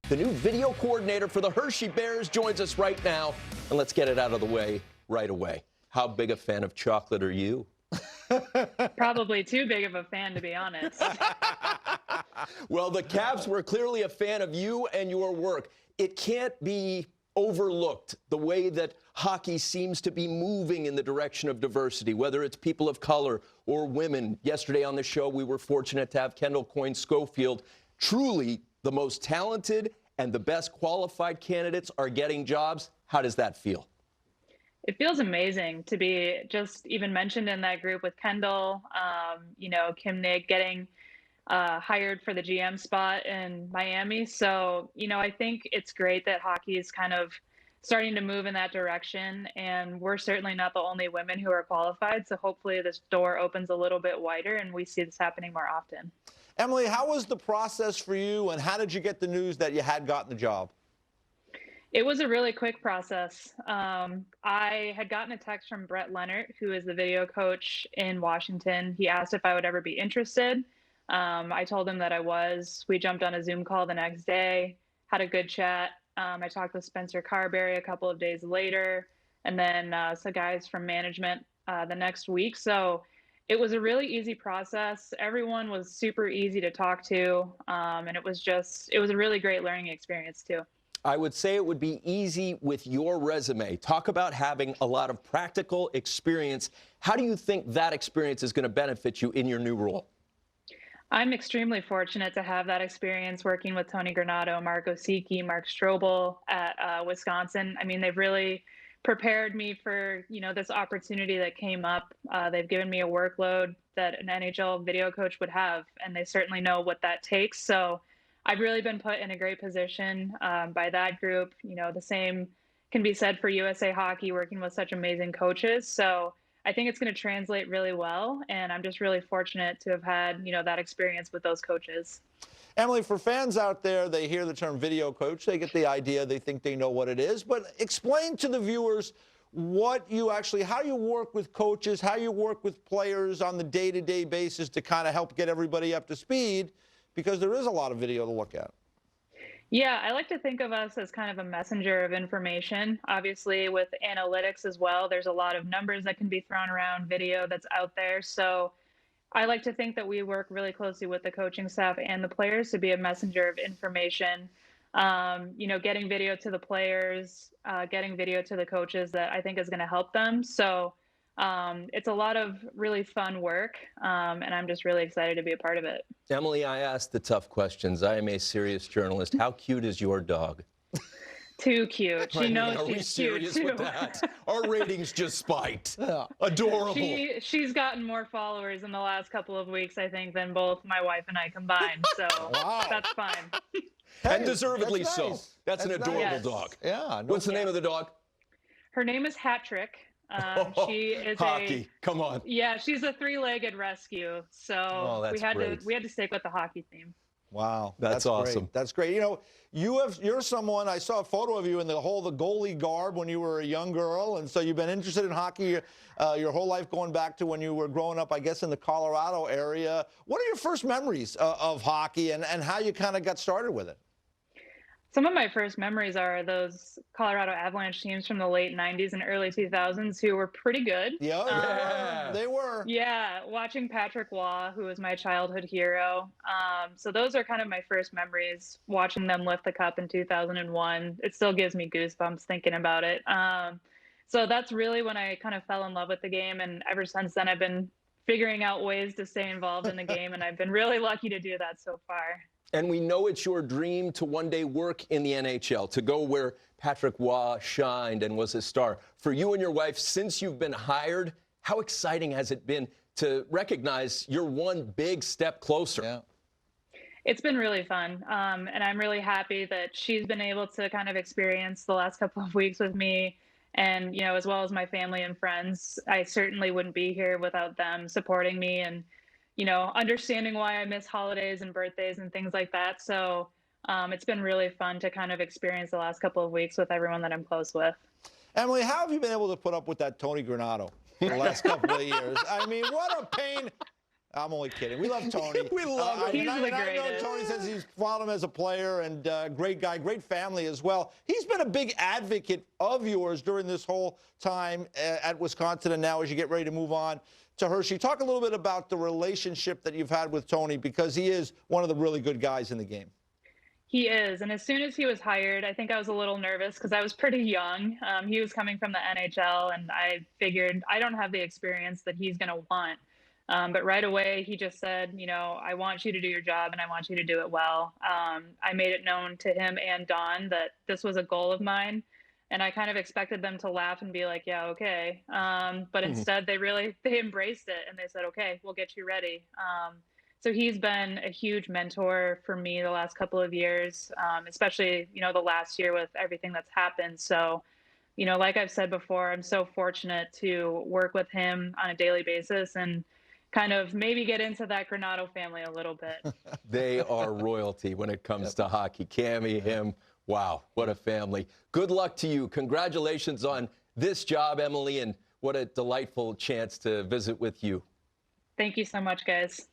the new video coordinator for the Hershey Bears, joins us right now. And let's get it out of the way right away. How big a fan of chocolate are you? Probably too big of a fan, to be honest. Well, the Cavs were clearly a fan of you and your work. It can't be overlooked the way that hockey seems to be moving in the direction of diversity, whether it's people of color or women. Yesterday on the show, we were fortunate to have Kendall Coyne-Schofield. Truly the most talented and the best qualified candidates are getting jobs. How does that feel? It feels amazing to be just even mentioned in that group with Kendall, Kim Nick getting hired for the GM spot in Miami. So, I think it's great that hockey is kind of starting to move in that direction. And we're certainly not the only women who are qualified. So hopefully this door opens a little bit wider and we see this happening more often. Emily, how was the process for you, and how did you get the news that you had gotten the job? It was a really quick process. I had gotten a text from Brett Leonard, who is the video coach in Washington. He asked if I would ever be interested. I told him that I was. We jumped on a Zoom call the next day, had a good chat. I talked with Spencer Carberry a couple of days later, and then some guys from management the next week. So it was a really easy process. Everyone was super easy to talk to, and it was a really great learning experience too. I would say it would be easy with your resume. Talk about having a lot of practical experience. How do you think that experience is going to benefit you in your new role? I'm extremely fortunate to have that experience working with Tony Granato, Mark Osicki, Mark Strobel at Wisconsin. I mean, they've really prepared me for, this opportunity that came up. They've given me a workload that an NHL video coach would have, and they certainly know what that takes. So I've really been put in a great position by that group. The same can be said for USA Hockey, working with such amazing coaches. So I think it's going to translate really well, and I'm just really fortunate to have had, that experience with those coaches. Emily, for fans out there, they hear the term video coach, they get the idea, they think they know what it is, but explain to the viewers how you work with coaches, how you work with players on the day-to-day basis to kind of help get everybody up to speed, because there is a lot of video to look at. Yeah, I like to think of us as kind of a messenger of information. Obviously, with analytics as well, there's a lot of numbers that can be thrown around, video that's out there. So I like to think that we work really closely with the coaching staff and the players to be a messenger of information. Getting video to the players, getting video to the coaches that I think is going to help them. So it's a lot of really fun work, and I'm just really excited to be a part of it. Emily, I asked the tough questions. I am a serious journalist. How cute is your dog? Too cute. She knows Are we she's serious cute with too. that? Our ratings just spiked. Adorable. She's gotten more followers in the last couple of weeks, I think, than both my wife and I combined. So That's fine. And deservedly that's so. nice. That's an adorable nice. dog. Yeah. What's the name of the dog? Her name is Hradek. She is hockey. Come on. Yeah, she's a three-legged rescue. So that's great. we had to stick with the hockey theme. Wow, that's awesome. Great. That's great. You're someone, I saw a photo of you in the goalie garb when you were a young girl, and so you've been interested in hockey your whole life, going back to when you were growing up, I guess, in the Colorado area. What are your first memories of hockey, and how you kind of got started with it? Some of my first memories are those Colorado Avalanche teams from the late 90s and early 2000s who were pretty good. Yeah, they were. Yeah, watching Patrick Waugh, who was my childhood hero. So those are kind of my first memories, watching them lift the cup in 2001. It still gives me goosebumps thinking about it. So that's really when I kind of fell in love with the game. And ever since then, I've been figuring out ways to stay involved in the game. And I've been really lucky to do that so far. And we know it's your dream to one day work in the NHL, to go where Patrick Waugh shined and was a star. For you and your wife, since you've been hired, how exciting has it been to recognize you're one big step closer? Yeah. It's been really fun. And I'm really happy that she's been able to kind of experience the last couple of weeks with me, and, as well as my family and friends. I certainly wouldn't be here without them supporting me and understanding why I miss holidays and birthdays and things like that. So it's been really fun to kind of experience the last couple of weeks with everyone that I'm close with. Emily, how have you been able to put up with that Tony Granato the last couple of years? I mean, what a pain. I'm only kidding. We love Tony. We love him. He's the I know greatest. Tony says he's followed him as a player and great guy, great family as well. He's been a big advocate of yours during this whole time at Wisconsin and now as you get ready to move on to Hershey. Talk a little bit about the relationship that you've had with Tony because he is one of the really good guys in the game. He is. And as soon as he was hired, I think I was a little nervous because I was pretty young. He was coming from the NHL, and I figured I don't have the experience that he's going to want. But right away, he just said, you know, I want you to do your job and I want you to do it well. I made it known to him and Don that this was a goal of mine. And I kind of expected them to laugh and be like, yeah, okay. But instead, they embraced it and they said, okay, we'll get you ready. So he's been a huge mentor for me the last couple of years, especially, you know, the last year with everything that's happened. So, you know, like I've said before, I'm so fortunate to work with him on a daily basis and kind of maybe get into that Granato family a little bit. They are royalty when it comes to hockey. Cammie, him, wow, what a family. Good luck to you. Congratulations on this job, Emily, and what a delightful chance to visit with you. Thank you so much, guys.